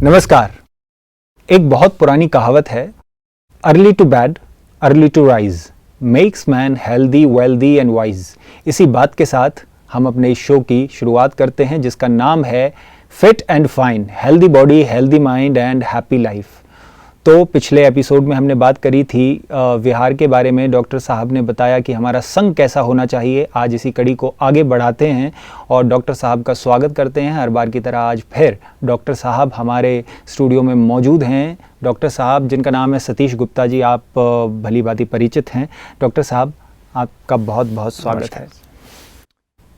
नमस्कार। एक बहुत पुरानी कहावत है, early to bed early to rise makes man healthy wealthy and wise. इसी बात के साथ हम अपने इस शो की शुरुआत करते हैं जिसका नाम है fit and fine, healthy body healthy mind and happy life. तो पिछले एपिसोड में हमने बात करी थी विहार के बारे में। डॉक्टर साहब ने बताया कि हमारा संग कैसा होना चाहिए। आज इसी कड़ी को आगे बढ़ाते हैं और डॉक्टर साहब का स्वागत करते हैं। हर बार की तरह आज फिर डॉक्टर साहब हमारे स्टूडियो में मौजूद हैं। डॉक्टर साहब जिनका नाम है सतीश गुप्ता जी, आप भली भांति परिचित हैं। डॉक्टर साहब, आपका बहुत बहुत स्वागत है।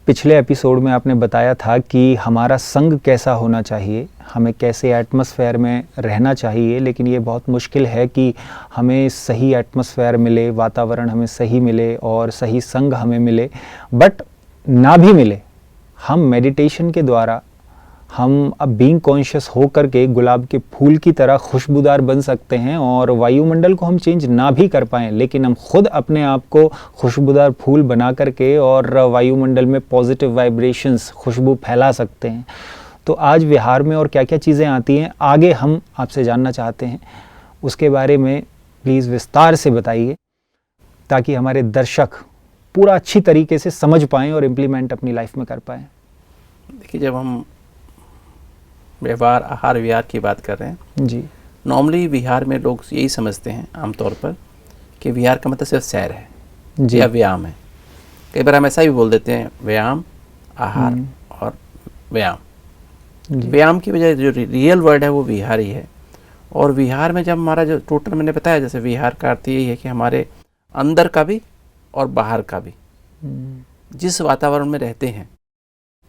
पिछले एपिसोड में आपने बताया था कि हमारा संग कैसा होना चाहिए, हमें कैसे एटमॉस्फेयर में रहना चाहिए, लेकिन ये बहुत मुश्किल है कि हमें सही एटमॉस्फेयर मिले, वातावरण हमें सही मिले और सही संग हमें मिले। बट ना भी मिले, हम मेडिटेशन के द्वारा हम अब बीइंग कॉन्शियस हो करके गुलाब के फूल की तरह खुशबूदार बन सकते हैं। और वायुमंडल को हम चेंज ना भी कर पाएँ, लेकिन हम खुद अपने आप को खुशबूदार फूल बना करके और वायुमंडल में पॉजिटिव वाइब्रेशंस, खुशबू फैला सकते हैं। तो आज विहार में और क्या क्या चीज़ें आती हैं, आगे हम आपसे जानना चाहते हैं। उसके बारे में प्लीज़ विस्तार से बताइए ताकि हमारे दर्शक पूरा अच्छी तरीके से समझ पाएँ और इम्प्लीमेंट अपनी लाइफ में कर पाएँ। देखिए, जब हम व्यवहार आहार विहार की बात कर रहे हैं जी, नॉर्मली विहार में लोग यही समझते हैं आमतौर पर कि विहार का मतलब सिर्फ सैर है जी, या व्यायाम है। कई बार हम ऐसा भी बोल देते हैं व्यायाम, आहार और व्यायाम। जी, व्यायाम की बजाय जो रियल वर्ड है वो विहार ही है। और विहार में जब हमारा जो टोटल मैंने बताया, जैसे विहार का अर्थ यही है कि हमारे अंदर का भी और बाहर का भी, जिस वातावरण में रहते हैं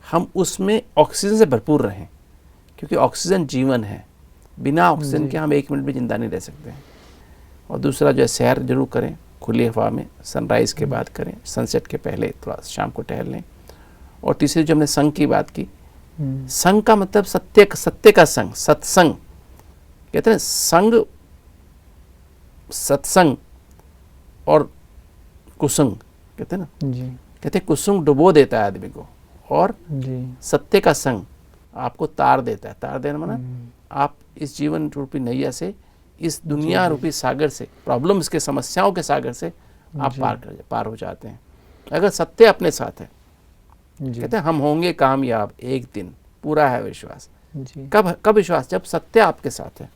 हम उसमें ऑक्सीजन से भरपूर रहें, क्योंकि ऑक्सीजन जीवन है। बिना ऑक्सीजन के हम 1 मिनट भी जिंदा नहीं रह सकते हैं। और दूसरा जो है, सैर जरूर करें खुली हवा में, सनराइज़ के बाद करें, सनसेट के पहले थोड़ा शाम को टहल लें। और तीसरी जो हमने संग की बात की, संग का मतलब सत्य का संग, सत्संग कहते हैं। संग, सत्संग और कुसंग कहते हैं ना। जी, कहते हैं कुसुंग डुबो देता है आदमी को और जी, सत्य का संग आपको तार देता है। तार देना माना आप इस जीवन रूपी नैया से, इस दुनिया रूपी सागर से, प्रॉब्लम्स के, समस्याओं के सागर से आप पार हो जाते हैं अगर सत्य अपने साथ है। कहते हैं हम होंगे कामयाब एक दिन, पूरा है विश्वास। कब विश्वास? जब सत्य आपके साथ है।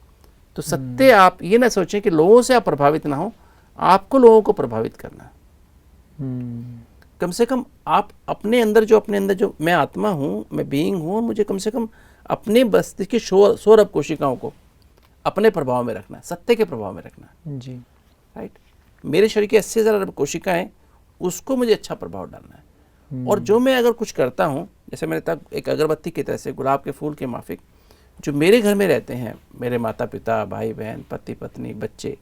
तो सत्य, आप ये ना सोचें कि लोगों से आप प्रभावित ना हो, आपको लोगों को प्रभावित करना है। कम से कम आप अपने अंदर जो मैं आत्मा हूँ, मैं बीइंग हूँ, मुझे कम से कम अपने बस्ती की 100 अरब कोशिकाओं को अपने प्रभाव में रखना है, सत्य के प्रभाव में रखना है। जी, राइट। मेरे शरीर की 80,000 अरब कोशिकाएं, उसको मुझे अच्छा प्रभाव डालना है। और जो मैं अगर कुछ करता हूँ, जैसे मैंने तब एक अगरबत्ती की तरह से, गुलाब के फूल के माफिक जो मेरे घर में रहते हैं, मेरे माता पिता, भाई बहन, पति पत्नी, बच्चे,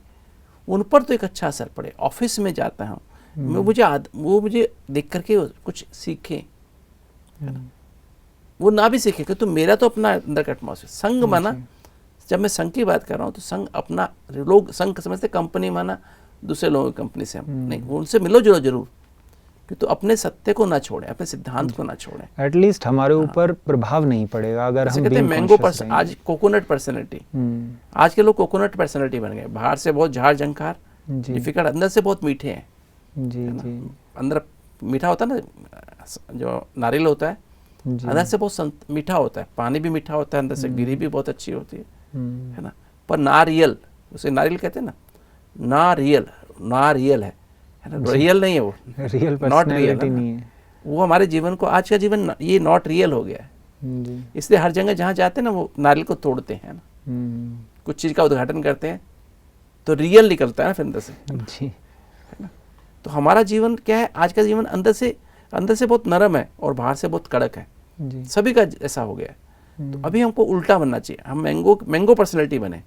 उन पर तो एक अच्छा असर पड़े। ऑफिस में जाता हूँ, वो मुझे देख करके कुछ सीखे, वो ना भी सीखे कि तो मेरा तो अपना अंदर का एटमॉस्फेयर। संग माना, जब मैं संग की बात कर रहा हूँ तो संग अपना, लोग संग समझते कंपनी माना दूसरे लोगों की कंपनी से, हम नहीं, उनसे मिलो जुलो जरूर, कि तो अपने सत्य को ना छोड़ें, अपने सिद्धांत को ना छोड़ें। एटलीस्ट हमारे ऊपर प्रभाव नहीं पड़ेगा अगर हम कहते हैं मैंगो पर्सन, आज कोकोनट पर्सनैलिटी, आज के लोग कोकोनट पर्सनैलिटी बन गए। बाहर से बहुत झाड़ झंकार डिफिकल्ट, अंदर से बहुत मीठे हैं। जी, जी, अंदर मीठा होता है ना, जो नारियल होता है, अंदर से बहुत मीठा होता है, पानी भी मीठा होता है, अंदर से गिरी भी बहुत अच्छी होती है ना। पर नारियल, उसे नारियल कहते हैं ना, नारियल है ना, रियल नहीं है वो, रियल नॉट रियल नहीं है वो। हमारे जीवन को, आज का जीवन ये नॉट रियल हो गया है। जी, इसलिए हर जगह जहाँ जाते हैं ना, वो नारियल को तोड़ते हैं ना, कुछ चीज़ का उद्घाटन करते हैं तो रियल निकलता है ना फिर अंदर से, जी, है ना। तो हमारा जीवन क्या है, आज का जीवन अंदर से बहुत नरम है और बाहर से बहुत कड़क है। जी, सभी का ऐसा हो गया है। तो अभी हमको उल्टा बनना चाहिए। हम मैंगो पर्सनैलिटी बने,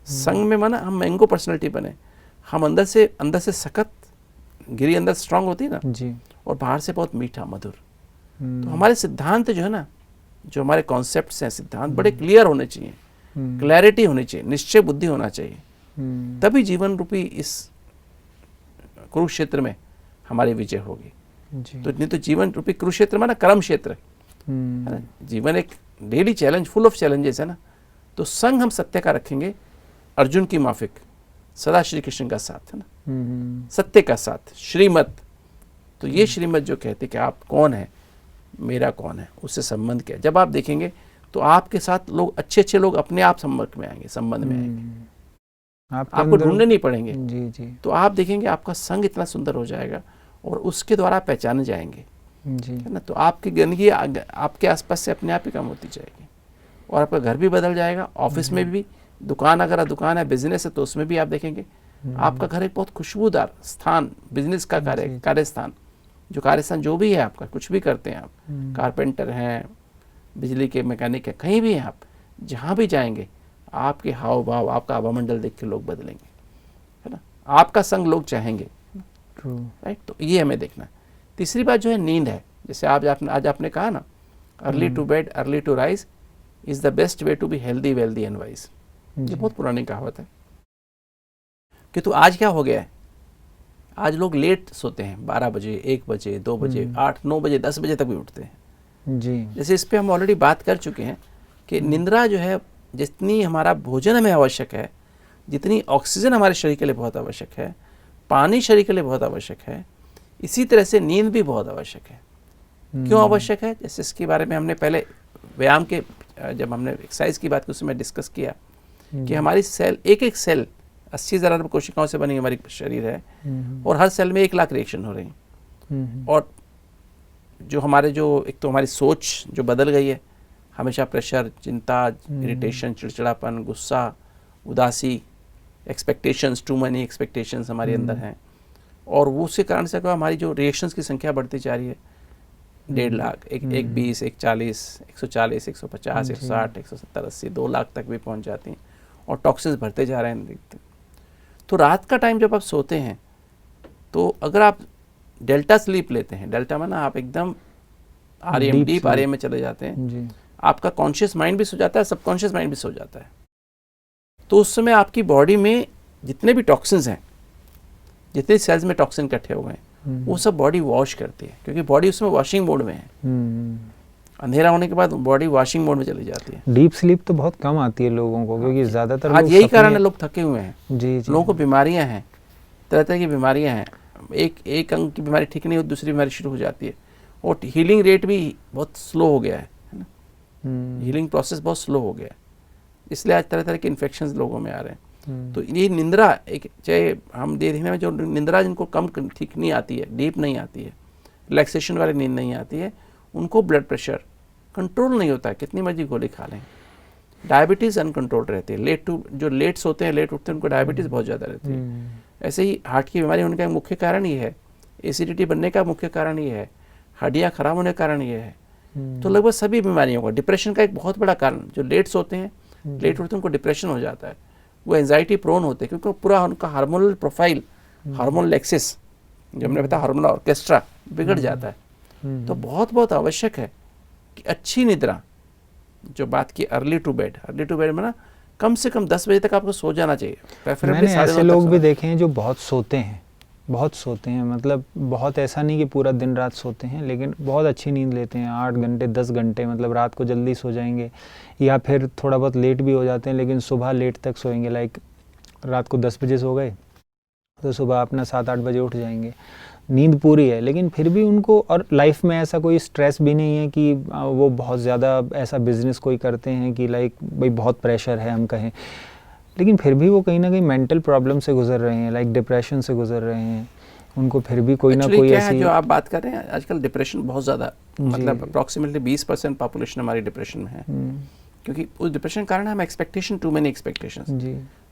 संग में माना हम मैंगो पर्सनैलिटी बने। हम अंदर से सख्त, गिरी अंदर स्ट्रांग होती है ना, जी, और बाहर से बहुत मीठा मधुर। तो हमारे सिद्धांत जो है ना, जो हमारे कॉन्सेप्ट्स हैं, सिद्धांत बड़े क्लियर होने चाहिए, क्लैरिटी होनी चाहिए, निश्चय बुद्धि होना चाहिए। तभी जीवन रूपी इस कुरुक्षेत्र में हमारी विजय होगी। तो नहीं तो जीवन रूपी कुरुक्षेत्र माना कर्म क्षेत्र है ना। जीवन एक daily challenge, full of challenges है ना। तो संग हम सत्य का रखेंगे, अर्जुन की माफिक, सदा श्री कृष्ण का साथ है ना, सत्य का साथ, श्रीमत। तो ये श्रीमत जो कहते कि आप कौन है, मेरा कौन है, उससे संबंध क्या है। जब आप देखेंगे तो आपके साथ लोग, अच्छे अच्छे लोग अपने आप संपर्क में आएंगे, संबंध में आएंगे, आपको ढूंढने नहीं पड़ेंगे। जी। तो आप देखेंगे आपका संग इतना सुंदर हो जाएगा और उसके द्वारा पहचाने जाएंगे जी। है ना। तो आपकी गंदगी आपके आसपास से अपने आप ही कम होती जाएगी और आपका घर भी बदल जाएगा। ऑफिस में भी, दुकान अगर दुकान है, बिजनेस है, तो उसमें भी आप देखेंगे आपका घर एक बहुत खुशबूदार स्थान, बिजनेस का कार्यस्थान, जो कार्यस्थान जो भी है आपका, कुछ भी करते हैं आप, कारपेंटर हैं, बिजली के मैकेनिक है, कहीं भी हैं आप, जहाँ भी जाएंगे आपके हाव भाव, आपका आवामंडल देख के लोग बदलेंगे, है ना। आपका संग लोग चाहेंगे, राइट। तो ये हमें देखना है। तीसरी बात जो है नींद है। जैसे आज आपने कहा ना, early to bed early to rise is the best way to be healthy wealthy and wise. ये बहुत पुरानी कहावत है। कि तो आज क्या हो गया है, आज लोग लेट सोते हैं, 12 बजे, 1 बजे, 2 बजे, 8, 9 बजे, 10 बजे तक भी उठते हैं जी। जैसे इस पे हम ऑलरेडी बात कर चुके हैं कि निंद्रा जो है, जितनी हमारा भोजन हमें आवश्यक है, जितनी ऑक्सीजन हमारे शरीर के लिए बहुत आवश्यक है, पानी शरीर के लिए बहुत आवश्यक है, इसी तरह से नींद भी बहुत आवश्यक है। क्यों आवश्यक है? जैसे इसके बारे में हमने पहले व्यायाम के, जब हमने एक्सरसाइज की बात की, उसमें डिस्कस किया कि हमारी सेल, एक एक सेल 80,000 अरब कोशिकाओं से बनी हमारी शरीर है और हर सेल में 1 लाख रिएक्शन हो रही हैं। और जो हमारे एक तो हमारी सोच जो बदल गई है, हमेशा प्रेशर, चिंता, इरिटेशन, चिड़चिड़ापन, गुस्सा, उदासी, एक्सपेक्टेशंस, टू मनी एक्सपेक्टेशंस हमारे अंदर हैं। और वो उसके कारण से क्या, हमारी जो रिएक्शंस की संख्या बढ़ती जा रही है, 1.5 लाख, 120, 140, 140, 150, 160, 170, 80, 2 लाख तक भी पहुंच जाती हैं और टॉक्सिन्स बढ़ते जा रहे हैं। तो रात का टाइम जब आप सोते हैं, तो अगर आप डेल्टा स्लीप लेते हैं, डेल्टा माना आप एकदम आरएम, डीप आरएम में चले जाते हैं जी। आपका कॉन्शियस माइंड भी सो जाता है, सबकॉन्शियस माइंड भी सो जाता है। तो उस समय आपकी बॉडी में जितने भी टॉक्सिन्स हैं, जितने सेल्स में टॉक्सिन इकट्ठे हो गए हैं, वो सब बॉडी वॉश करती है, क्योंकि बॉडी उसमें वॉशिंग मोड में है। अंधेरा होने के बाद बॉडी वॉशिंग मोड में चली जाती है। डीप स्लीप तो बहुत कम आती है लोगों को, क्योंकि ज्यादातर आज यही कारण है, लोग थके हुए हैं जी। लोगों को बीमारियां हैं, तरह तरह की बीमारियां हैं। एक अंग की बीमारी ठीक नहीं हो, दूसरी बीमारी शुरू हो जाती है। और हीलिंग रेट भी बहुत स्लो हो गया है ना, हीलिंग प्रोसेस बहुत स्लो हो गया है। इसलिए आज तरह तरह के इन्फेक्शंस लोगों में आ रहे हैं। तो ये निंद्रा, एक चाहे हम देखने में जो निंद्रा जिनको कम ठीक नहीं आती है, डीप नहीं आती है, रिलैक्सेशन वाली नींद नहीं आती है, उनको ब्लड प्रेशर कंट्रोल नहीं होता है, कितनी मर्जी गोली खा लें। डायबिटीज़ अनकंट्रोल रहती है। जो लेट सोते हैं, लेट उठते हैं, उनको डायबिटीज़ बहुत ज़्यादा रहती है। ऐसे ही हार्ट की बीमारी होने का मुख्य कारण ये है, एसिडिटी बनने का मुख्य कारण ये है, हड्डियाँ खराब होने का कारण ये है। तो लगभग सभी बीमारियों का, डिप्रेशन का एक बहुत बड़ा कारण, जो लेट सोते हैं, लेट उठते हैं, उनको डिप्रेशन हो जाता है, वो एंजाइटी प्रोन होते हैं, क्योंकि पूरा उनका हार्मोनल प्रोफाइल, हार्मोनल एक्सिस, जो हमने बताया हार्मोनल ऑर्केस्ट्रा बिगड़ जाता है। तो बहुत बहुत आवश्यक है कि अच्छी निद्रा, जो बात की अर्ली टू बेड में ना, कम से कम 10 बजे तक आपको सो जाना चाहिए। मैंने ऐसे लोग भी देखे हैं जो बहुत सोते हैं, मतलब बहुत ऐसा नहीं कि पूरा दिन रात सोते हैं, लेकिन बहुत अच्छी नींद लेते हैं, 8 घंटे 10 घंटे, मतलब रात को जल्दी सो जाएंगे, या फिर थोड़ा बहुत लेट भी हो जाते हैं, लेकिन सुबह लेट तक सोएंगे। लाइक रात को 10 बजे सो गए तो सुबह अपना 7-8 बजे उठ जाएंगे। नींद पूरी है, लेकिन फिर भी उनको, और लाइफ में ऐसा कोई स्ट्रेस भी नहीं है कि वो बहुत ज़्यादा ऐसा बिजनेस कोई करते हैं कि लाइक भाई बहुत प्रेशर है हम कहें, लेकिन फिर भी वो कहीं ना कहीं मेंटल प्रॉब्लम से गुजर रहे हैं, लाइक डिप्रेशन से गुजर रहे हैं। उनको फिर भी कोई ना कोई ऐसी, जो आप बात कर रहे हैं, आजकल डिप्रेशन बहुत ज़्यादा, मतलब अप्रॉक्सीमेटली 20% पॉपुलेशन हमारी डिप्रेशन में है। क्योंकि उस डिप्रेशन कारण हम एक्सपेक्टेशन, टू मेनी एक्सपेक्टेशंस,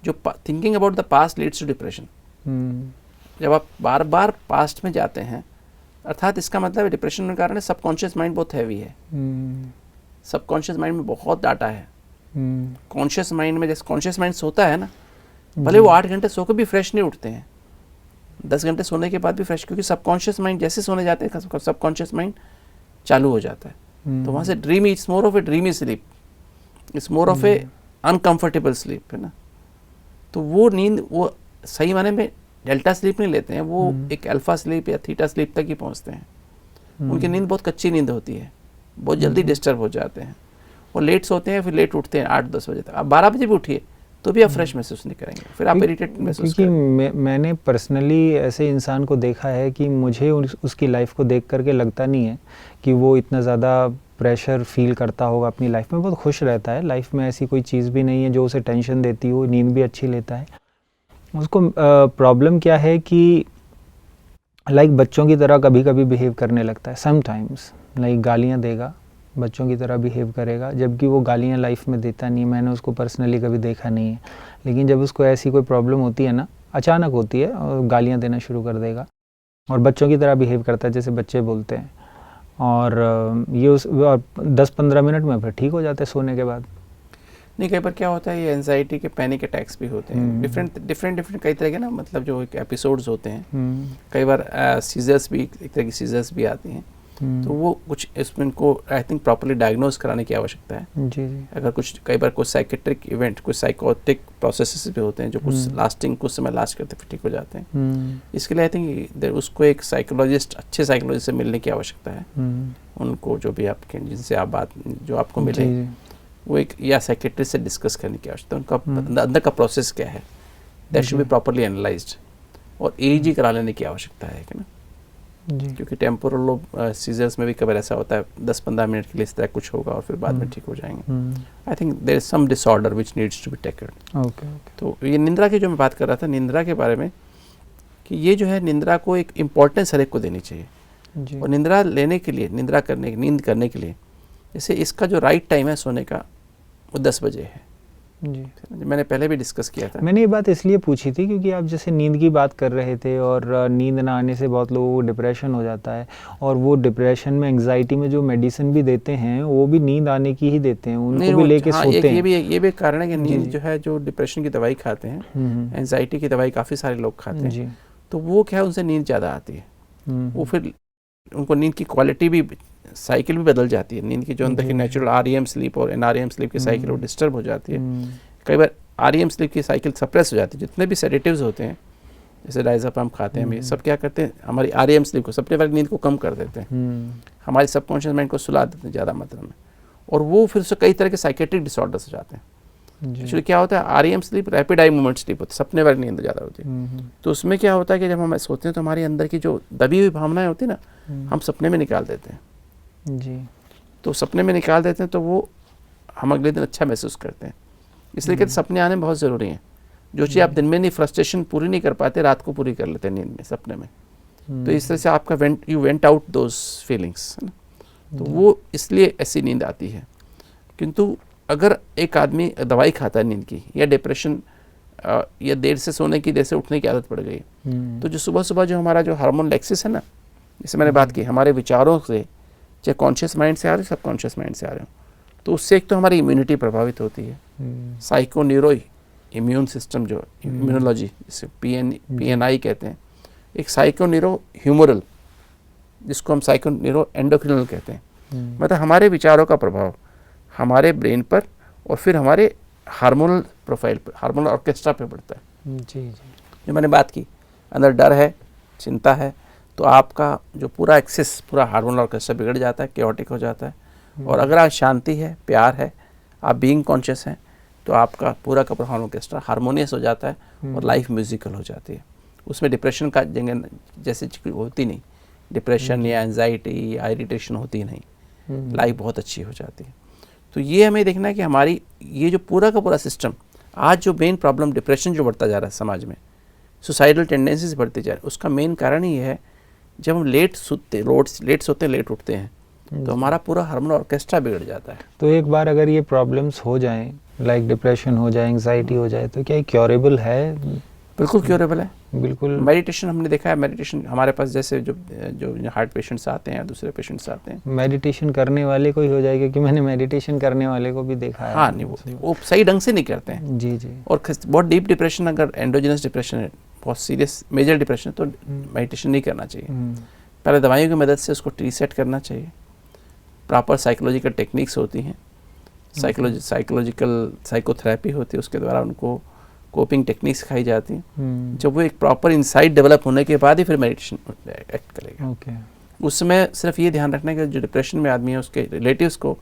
जो thinking about the past leads to depression. जब आप बार बार पास्ट में जाते हैं, अर्थात इसका मतलब डिप्रेशन के कारण है सबकॉन्शियस माइंड बहुत हैवी है। सबकॉन्शियस माइंड में बहुत डाटा है। कॉन्शियस माइंड में, जैसे कॉन्शियस माइंड सोता है ना, भले वो 8 घंटे सो के भी फ्रेश नहीं उठते हैं, 10 घंटे सोने के बाद भी फ्रेश, क्योंकि सबकॉन्शियस माइंड जैसे सोने जाते हैं, सबकॉन्शियस माइंड चालू हो जाता है। तो वहाँ से dreamy, it's more of A dreamy sleep, it's more of A uncomfortable sleep, है ना। तो वो नींद, वो सही माने में डेल्टा स्लीप नहीं लेते हैं, वो एक अल्फा स्लीप या थीटा स्लीप तक ही पहुँचते हैं। उनकी नींद बहुत कच्ची नींद होती है, बहुत जल्दी डिस्टर्ब हो जाते हैं। और लेट सोते हैं फिर लेट उठते हैं 8-10 बजे तक। आप 12 बजे भी उठिए तो भी आप फ्रेश महसूस नहीं करेंगे, फिर आप इरिटेट महसूस क्योंकि करेंगे। मैंने पर्सनली ऐसे इंसान को देखा है कि मुझे उसकी लाइफ को देख करके लगता नहीं है कि वो इतना ज़्यादा प्रेशर फील करता होगा अपनी लाइफ में। बहुत खुश रहता है, लाइफ में ऐसी कोई चीज़ भी नहीं है जो उसे टेंशन देती हो, नींद भी अच्छी लेता है। उसको प्रॉब्लम क्या है कि लाइक बच्चों की तरह कभी कभी बिहेव करने लगता है समटाइम्स, लाइक गालियाँ देगा, बच्चों की तरह बिहेव करेगा, जबकि वो गालियाँ लाइफ में देता नहीं। मैंने उसको पर्सनली कभी देखा नहीं है, लेकिन जब उसको ऐसी कोई प्रॉब्लम होती है ना, अचानक होती है, और गालियाँ देना शुरू कर देगा और बच्चों की तरह बिहेव करता है जैसे बच्चे बोलते हैं। और ये उस 10-15 मिनट में फिर ठीक हो जाते हैं सोने के बाद। नहीं, कई बार क्या होता है ये एंजाइटी के पैनिक अटैक्स भी होते हैं, डिफरेंट कई तरह के ना, मतलब जो एक एपिसोड्स होते हैं। कई बार सीजर्स भी, एक तरह की सीजर्स भी आती हैं, तो वो कुछ इसमें को आई थिंक प्रॉपर्ली डायग्नोज कराने की आवश्यकता है। जी। अगर कुछ कई बार कुछ साइकेट्रिक इवेंट, कुछ साइकोटिक प्रोसेसेस भी होते हैं जो कुछ समय लास्ट करते फिर ठीक हो जाते हैं। इसके लिए आई थिंक उसको एक साइकोलॉजिस्ट, अच्छे साइकोलॉजिस्ट से मिलने की आवश्यकता है। उनको जो भी आपके जिनसे आप बात जो आपको मिले वो एक या साइकेट्रिस्ट से डिस्कस करने की आवश्यकता है। उनका अंदर का प्रोसेस क्या है, that should be properly analysed, और EEG करा लेने की आवश्यकता है कि ना, क्योंकि टेम्पोरल लोब सीजर्स में भी कभी ऐसा होता है 10-15 मिनट के लिए इस तरह कुछ होगा और फिर बाद में ठीक हो जाएंगे। I think there is some disorder which needs to be taken. तो ये निंद्रा की जो मैं बात कर रहा था, निंद्रा के बारे में, कि ये जो है निंद्रा को एक इम्पोर्टेंस हर एक को देनी चाहिए। और निंद्रा लेने के लिए, नींद करने के लिए, जैसे इसका जो राइट टाइम है सोने का वो 10 बजे है जी। मैंने पहले भी डिस्कस किया था। मैंने ये बात इसलिए पूछी थी क्योंकि आप जैसे नींद की बात कर रहे थे, और नींद ना आने से बहुत लोगों को डिप्रेशन हो जाता है, और वो डिप्रेशन में, एंग्जाइटी में जो मेडिसिन भी देते हैं वो भी नींद आने की ही देते हैं, उनको भी लेके सोते हैं। ये भी कारण है कि नींद जो है, जो डिप्रेशन की दवाई खाते हैं, एंग्जाइटी की दवाई काफ़ी सारे लोग खाते हैं, तो वो क्या है, उनसे नींद ज़्यादा आती है। वो फिर उनको नींद की क्वालिटी भी, साइकिल भी बदल जाती है। नींद की जो अंदर की नेचुरल REM स्लीप और NREM स्लीप की साइकिल वो डिस्टर्ब हो जाती है। कई बार REM स्लीप की साइकिल सप्रेस हो जाती है। जितने भी सेडेटिव्स होते हैं, जैसे डायज़ेपाम खाते हैं, ये सब क्या करते हैं, हमारी REM स्लीप को, सपने वाली नींद को कम कर देते हैं, हमारी सबकॉन्शियस माइंड को सुला देते हैं ज़्यादा मात्रा में, और वो फिर से कई तरह के साइकेट्रिक डिसऑर्डर्स हो जाते हैं। एक्चुअली क्या होता है, REM sleep rapid eye movement sleep होती है, सपने वाली नींद ज़्यादा होती है। तो उसमें क्या होता है कि जब हम सोते हैं तो हमारे अंदर की जो दबी हुई भावनाएं होती है ना, हम सपने में निकाल देते हैं जी। तो सपने में निकाल देते हैं तो वो हम अगले दिन अच्छा महसूस करते हैं। इसलिए कहते सपने आने बहुत ज़रूरी हैं। जो चीज़ आप दिन में नहीं, फ्रस्ट्रेशन पूरी नहीं कर पाते, रात को पूरी कर लेते हैं नींद में, सपने में। तो इस तरह से आपका you went out those feelings, है ना। तो वो इसलिए ऐसी नींद आती है। किंतु अगर एक आदमी दवाई खाता है नींद की, या डिप्रेशन या देर से सोने की, देर से उठने की आदत पड़ गई, तो जो सुबह सुबह जो हमारा जो हार्मोन एक्सिस है ना, जैसे मैंने बात की, हमारे विचारों से, चाहे कॉन्शियस माइंड से आ रहे हो, सब कॉन्शियस माइंड से आ रहे हो, तो उससे एक तो हमारी इम्यूनिटी प्रभावित होती है। साइको न्यूरो इम्यून सिस्टम, जो इम्यूनोलॉजी, जिसे PNI कहते हैं, एक साइको न्यूरो ह्यूमरल, जिसको हम साइको न्यूरो एंडोक्रिनल कहते हैं। मतलब हमारे विचारों का प्रभाव हमारे ब्रेन पर और फिर हमारे हार्मोनल प्रोफाइल पर, हार्मोनल ऑर्केस्ट्रा पे पड़ता है जी। जो मैंने बात की, अंदर डर है, चिंता है, तो आपका जो पूरा एक्सेस, पूरा हार्मोनल ऑर्केस्ट्रा बिगड़ जाता है, केओटिक हो जाता है। और अगर आप शांति है, प्यार है, आप बीइंग कॉन्शियस हैं, तो आपका पूरा का पूरा हार्मोनल ऑर्केस्ट्रा हार्मोनियस हो जाता है और लाइफ म्यूजिकल हो जाती है। उसमें डिप्रेशन का जगह जैसे होती नहीं, डिप्रेशन या एंजाइटी या इरिटेशन होती नहीं, लाइफ बहुत अच्छी हो जाती है। तो ये हमें देखना है कि हमारी ये जो पूरा का पूरा सिस्टम, आज जो मेन प्रॉब्लम डिप्रेशन जो बढ़ता जा रहा है समाज में, सुसाइडल टेंडेंसीज बढ़ती जा रही है, उसका मेन कारण ही है जब हम लेट सोते लेट उठते हैं, तो हमारा पूरा हार्मोनल ऑर्केस्ट्रा बिगड़ जाता है। तो एक बार अगर ये प्रॉब्लम्स हो जाएं, लाइक डिप्रेशन हो जाए, एंग्जाइटी हो जाए, तो क्या ये क्योरेबल है? बिल्कुल क्योरेबल है, बिल्कुल। मेडिटेशन हमने देखा है, मेडिटेशन हमारे पास जैसे जो हार्ट पेशेंट्स आते हैं या दूसरे पेशेंट्स आते हैं, मेडिटेशन करने वाले को ही हो जाएगा, कि मैंने मेडिटेशन करने वाले को भी देखा है। हाँ, नहीं वो सही ढंग से नहीं करते हैं जी जी। और बहुत डीप डिप्रेशन, अगर एंडोजेनस डिप्रेशन है, बहुत सीरियस मेजर डिप्रेशन, तो मेडिटेशन नहीं करना चाहिए। पहले दवाइयों की मदद से उसको रीसेट करना चाहिए। प्रॉपर साइकोलॉजिकल टेक्निक्स होती हैं, साइकोलॉजिकल साइकोथेरेपी होती है, उसके द्वारा उनको कोपिंग टेक्निक्स सिखाई जाती हैं। जब वो एक प्रॉपर इंसाइट डेवलप होने के बाद ही फिर मेडिटेशन एक्ट करेगा। उस समय सिर्फ ये ध्यान रखना है कि जो डिप्रेशन में आदमी है, उसके रिलेटिव्स को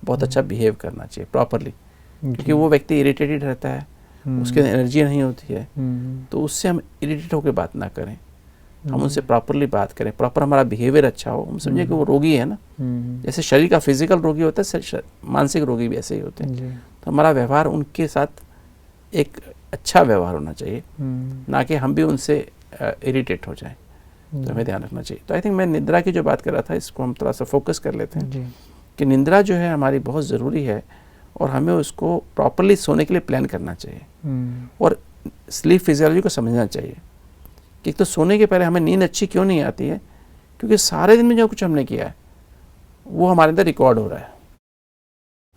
बहुत अच्छा बिहेव करना चाहिए प्रॉपरली, क्योंकि वो व्यक्ति इरिटेटेड रहता है, उसके एनर्जी नहीं होती है, तो उससे हम इरिटेट होकर बात ना करें, हम उनसे प्रॉपरली बात करें, प्रॉपर हमारा बिहेवियर अच्छा हो, हम समझे कि वो रोगी है ना, जैसे शरीर का फिजिकल रोगी होता है, मानसिक रोगी भी ऐसे ही होते हैं। तो हमारा व्यवहार उनके साथ एक अच्छा व्यवहार होना चाहिए, ना कि हम भी उनसे इरिटेट हो जाएं, तो हमें ध्यान रखना चाहिए। तो आई थिंक मैं निद्रा की जो बात कर रहा था, इसको हम थोड़ा सा फोकस कर लेते हैं कि निद्रा जो है हमारी बहुत ज़रूरी है और हमें उसको प्रॉपरली सोने के लिए प्लान करना चाहिए और स्लीप फिजियोलॉजी को समझना चाहिए कि तो सोने के पहले हमें नींद अच्छी क्यों नहीं आती है, क्योंकि सारे दिन में जो कुछ हमने किया है वो हमारे अंदर रिकॉर्ड हो रहा है,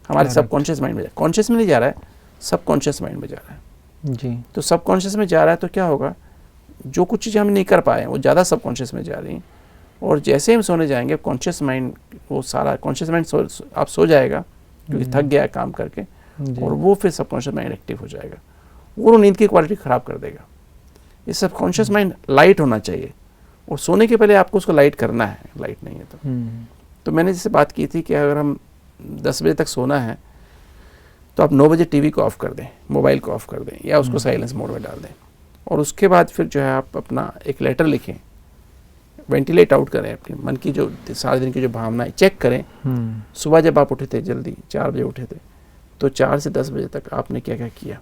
हमारे सबकॉन्शियस माइंड में, कॉन्शियस में नहीं जा रहा है, सबकॉन्शियस माइंड में जा रहा है जी। तो सबकॉन्शियस में जा रहा है तो क्या होगा, जो कुछ चीज़ें हम नहीं कर पाए वो ज़्यादा सबकॉन्शियस में जा रही हैं, और जैसे हम सोने जाएंगे कॉन्शियस माइंड, वो सारा कॉन्शियस माइंड आप सो जाएगा क्योंकि थक गया है काम करके, और वो फिर सबकॉन्शियस माइंड एक्टिव हो जाएगा, वो नींद की क्वालिटी ख़राब कर देगा। ये सबकॉन्शियस माइंड लाइट होना चाहिए और सोने के पहले आपको उसको लाइट करना है, लाइट नहीं है तो मैंने जैसे बात की थी कि अगर हम 10 बजे तक सोना है तो आप 9 बजे टीवी को ऑफ़ कर दें, मोबाइल को ऑफ़ कर दें या उसको साइलेंस मोड में डाल दें, और उसके बाद फिर जो है आप अपना एक लेटर लिखें, वेंटिलेट आउट करें अपने मन की जो सारे दिन की जो भावनाएं चेक करें। सुबह जब आप उठे थे जल्दी 4 बजे उठे थे, तो 4 से 10 बजे तक आपने क्या क्या किया,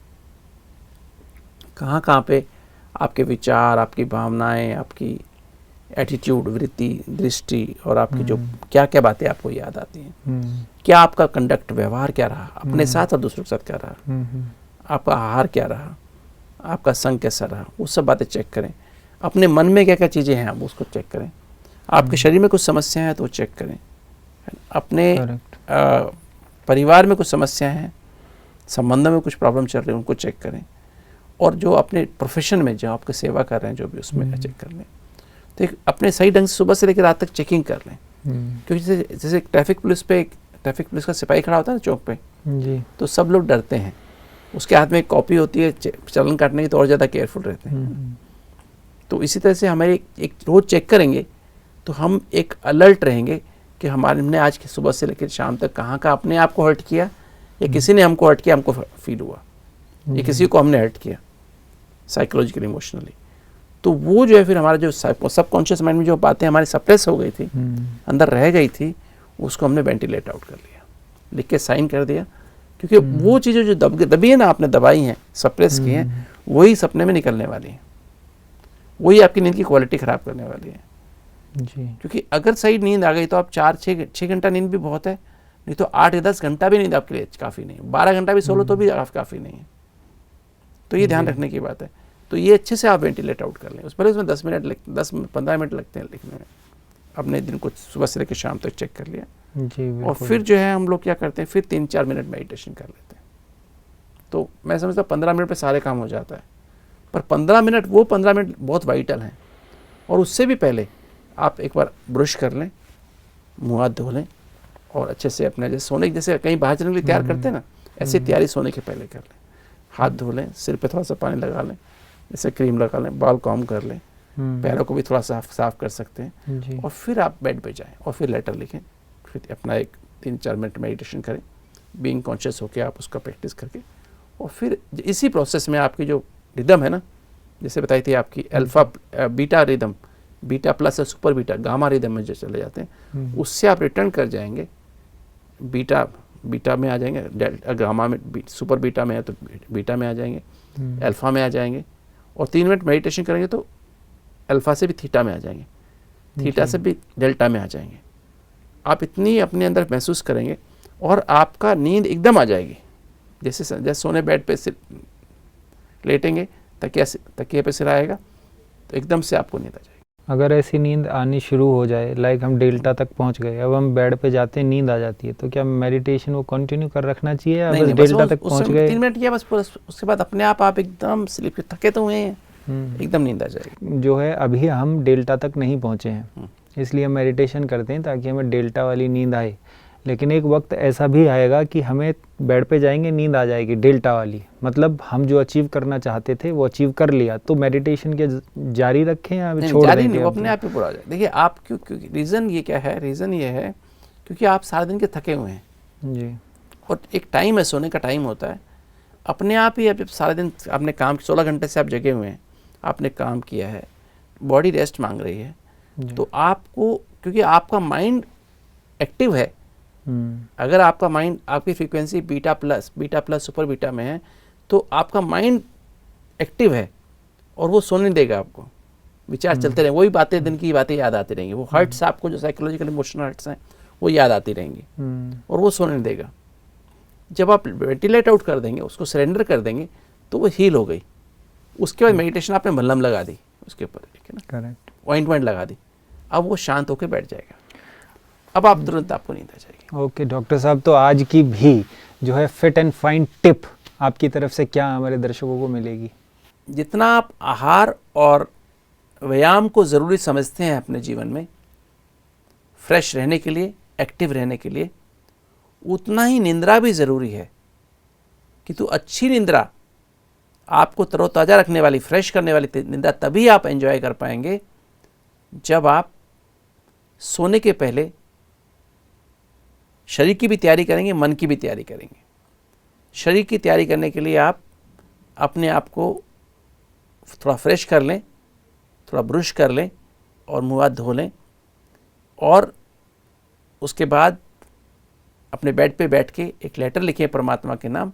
कहाँ कहाँ पे आपके विचार, आपकी भावनाएं, आपकी एटीट्यूड, वृत्ति, दृष्टि और आपकी जो क्या क्या बातें आपको याद आती हैं, क्या आपका कंडक्ट, व्यवहार क्या रहा अपने साथ और दूसरों के साथ क्या रहा, आपका आहार क्या रहा, आपका संग कैसा रहा, वो सब बातें चेक करें। अपने मन में क्या क्या चीज़ें हैं आप उसको चेक करें, आपके शरीर में कुछ समस्या है तो वो चेक करें, अपने परिवार में कुछ समस्या है, संबंधों में कुछ प्रॉब्लम चल रही है उनको चेक करें, और जो अपने प्रोफेशन में जो आपके सेवा कर रहे हैं जो भी उसमें चेक कर लें। तो एक अपने सही ढंग से सुबह से लेकर रात तक चेकिंग कर लें, क्योंकि जैसे ट्रैफिक पुलिस का सिपाही खड़ा होता है ना चौक पे जी, तो सब लोग डरते हैं, उसके हाथ में एक कॉपी होती है चालान काटने की, तो और ज़्यादा केयरफुल रहते हैं। तो इसी तरह से हमें एक रोज़ चेक करेंगे तो हम एक अलर्ट रहेंगे कि हमने आज की सुबह से लेकर शाम तक कहाँ का अपने आप को हर्ट किया, या किसी ने हमको हर्ट किया, हमको फील हुआ, या किसी को हमने हर्ट किया साइकोलॉजिकली, इमोशनली। तो वो जो है फिर हमारा जो सबकॉन्शियस माइंड में जो बातें हमारी सप्रेस हो गई थी, अंदर रह गई थी, उसको हमने वेंटिलेट आउट कर लिया, लिख के साइन कर दिया, क्योंकि वो चीज़ें जो दबी है ना, आपने दबाई हैं, सप्रेस की हैं, वही सपने में निकलने वाली हैं, वही आपकी नींद की क्वालिटी ख़राब करने वाली है जी। क्योंकि अगर सही नींद आ गई तो आप 4-6 घंटा नींद भी बहुत है, नहीं तो 8 या 10 घंटा भी नींद आपके लिए काफ़ी नहीं, 12 घंटा भी सो लो तो भी काफ़ी नहीं है। तो ये ध्यान रखने की बात है। तो ये अच्छे से आप वेंटिलेट आउट कर लें, उस पर उसमें 10-15 मिनट लगते हैं लिखने में, अपने दिन को सुबह से लेकर शाम तक चेक कर लिया जी। और फिर जो है हम लोग क्या करते हैं, फिर 3-4 मिनट मेडिटेशन कर लेते हैं। तो मैं समझता हूँ 15 मिनट पर सारे काम हो जाता है, पर 15 मिनट बहुत वाइटल हैं। और उससे भी पहले आप एक बार ब्रश कर लें, मुँह हाथ धो लें, और अच्छे से अपने जैसे सोने जैसे कहीं बाहर चलने के लिए तैयार करते हैं ना, ऐसे तैयारी सोने के पहले कर लें। हाथ धो लें, सिर पे थोड़ा सा पानी लगा लें, जैसे क्रीम लगा लें, बाल कॉम कर लें, पैरों को भी थोड़ा साफ कर सकते हैं, और फिर आप बेड पे जाएं और फिर लेटर लिखें, फिर अपना एक 3-4 मिनट मेडिटेशन करें, बीइंग कॉन्शियस होकर आप उसका प्रैक्टिस करके, और फिर इसी प्रोसेस में आपकी जो रिदम है ना, जैसे बताई थी आपकी alpha beta rhythm, beta plus super beta gamma rhythm में जो चले जाते हैं, उससे आप रिटर्न कर जाएंगे, बीटा में आ जाएंगे, गामा में, सुपर बीटा में है तो बीटा में आ जाएंगे, अल्फा में आ जाएंगे, और 3 मिनट मेडिटेशन करेंगे तो अल्फा से भी थीटा में आ जाएंगे, थीटा से भी डेल्टा में आ जाएंगे। आप इतनी अपने अंदर महसूस करेंगे और आपका नींद एकदम आ जाएगी। जैसे सोने बेड पे लेटेंगे, तकिए पे सिर आएगा तो एकदम से आपको नींद आ जाएगी। अगर ऐसी नींद आनी शुरू हो जाए, लाइक हम डेल्टा तक पहुंच गए, अब हम बेड पे जाते हैं, नींद आ जाती है, तो क्या मेडिटेशन वो कंटिन्यू कर रखना चाहिए, या बस डेल्टा तक पहुंच गए 3 मिनट किया बस, उसके बाद अपने आप एकदम स्लीप, थके तो हुए हैं, एकदम नींद आ जाएगी। जो है अभी हम डेल्टा तक नहीं पहुंचे हैं, इसलिए हम मेडिटेशन करते हैं ताकि हमें डेल्टा वाली नींद आए, लेकिन एक वक्त ऐसा भी आएगा कि हमें बेड पे जाएंगे, नींद आ जाएगी डेल्टा वाली, मतलब हम जो अचीव करना चाहते थे वो अचीव कर लिया, तो मेडिटेशन के जारी रखें या छोड़ दें? नहीं, वो अपने आप ही पूरा हो जाए। देखिए आप क्यों रीज़न ये क्या है, रीज़न ये है क्योंकि आप सारे दिन के थके हुए हैं, जी। और एक टाइम है, सोने का टाइम होता है। अपने आप ही अब जब सारा दिन आपने काम, 16 घंटे से आप जगे हुए हैं, आपने काम किया है, बॉडी रेस्ट मांग रही है, तो आपको, क्योंकि आपका माइंड एक्टिव है, अगर आपका माइंड, आपकी frequency beta plus super beta में है, तो आपका माइंड एक्टिव है और वो सोने देगा आपको। विचार चलते रहेंगे, वही बातें, दिन की बातें याद आती रहेंगी, वो हर्ट्स आपको जो साइकोलॉजिकल इमोशनल हर्ट्स हैं वो याद आती रहेंगी और वो सोने देगा। जब आप वेंटिलेट आउट कर देंगे, उसको सरेंडर कर देंगे, तो वो हील हो गई। उसके बाद मेडिटेशन आपने मलहम लगा दी उसके ऊपर, ठीक है ना, करेक्ट, ऑइंटमेंट लगा दी, अब वो शांत होकर बैठ जाएगा, अब आप तुरंत आपको नींद आ जाएगी। ओके डॉक्टर साहब, तो आज की भी जो है फिट एंड फाइन टिप आपकी तरफ से क्या हमारे दर्शकों को मिलेगी? जितना आप आहार और व्यायाम को ज़रूरी समझते हैं अपने जीवन में फ्रेश रहने के लिए, एक्टिव रहने के लिए, उतना ही निंद्रा भी ज़रूरी है। किंतु अच्छी निंद्रा, आपको तरोताज़ा रखने वाली, फ्रेश करने वाली निंद्रा तभी आप एंजॉय कर पाएंगे जब आप सोने के पहले शरीर की भी तैयारी करेंगे, मन की भी तैयारी करेंगे। शरीर की तैयारी करने के लिए आप अपने आप को थोड़ा फ्रेश कर लें, थोड़ा ब्रश कर लें और मुँह हाथ धो लें, और उसके बाद अपने बेड पे बैठ के एक लेटर लिखें परमात्मा के नाम,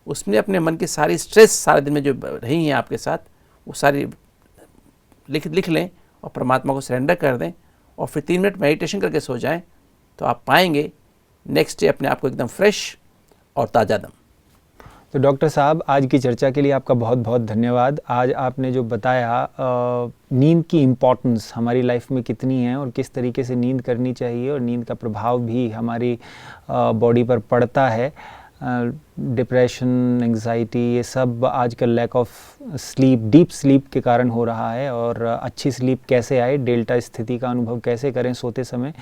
उसमें अपने मन की सारी स्ट्रेस सारे दिन में जो रही हैं आपके साथ, वो सारी लिख लें और परमात्मा को सरेंडर कर दें, और फिर 3 मिनट मेडिटेशन करके सो जाएं, तो आप पाएंगे नेक्स्ट डे अपने आप को एकदम फ्रेश और ताज़ा दम। तो डॉक्टर साहब, आज की चर्चा के लिए आपका बहुत बहुत धन्यवाद। आज आपने जो बताया नींद की इम्पोर्टेंस हमारी लाइफ में कितनी है और किस तरीके से नींद करनी चाहिए, और नींद का प्रभाव भी हमारी बॉडी पर पड़ता है, डिप्रेशन, एंग्जाइटी, ये सब आजकल lack of sleep, deep sleep के कारण हो रहा है। और अच्छी स्लीप कैसे आए, डेल्टा स्थिति का अनुभव कैसे करें सोते समय,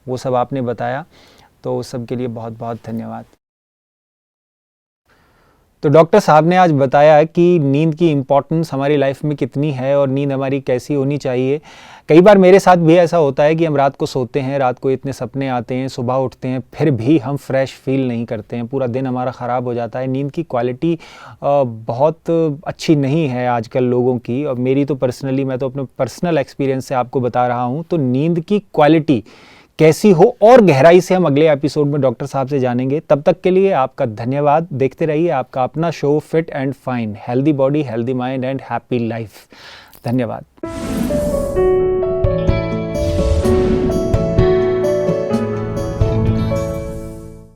वो सब आपने बताया। तो उस सब के लिए बहुत बहुत धन्यवाद। तो डॉक्टर साहब ने आज बताया कि नींद की इम्पोर्टेंस हमारी लाइफ में कितनी है और नींद हमारी कैसी होनी चाहिए। कई बार मेरे साथ भी ऐसा होता है कि हम रात को सोते हैं, रात को इतने सपने आते हैं, सुबह उठते हैं, फिर भी हम फ्रेश फील नहीं करते हैं, पूरा दिन हमारा ख़राब हो जाता है। नींद की क्वालिटी बहुत अच्छी नहीं है आजकल लोगों की, और मेरी तो पर्सनली, मैं तो अपने पर्सनल एक्सपीरियंस से आपको बता रहा हूँ। तो नींद की क्वालिटी कैसी हो और गहराई से हम अगले एपिसोड में डॉक्टर साहब से जानेंगे। तब तक के लिए आपका धन्यवाद। देखते रहिए आपका अपना show fit and fine, healthy body, healthy mind and happy life. धन्यवाद।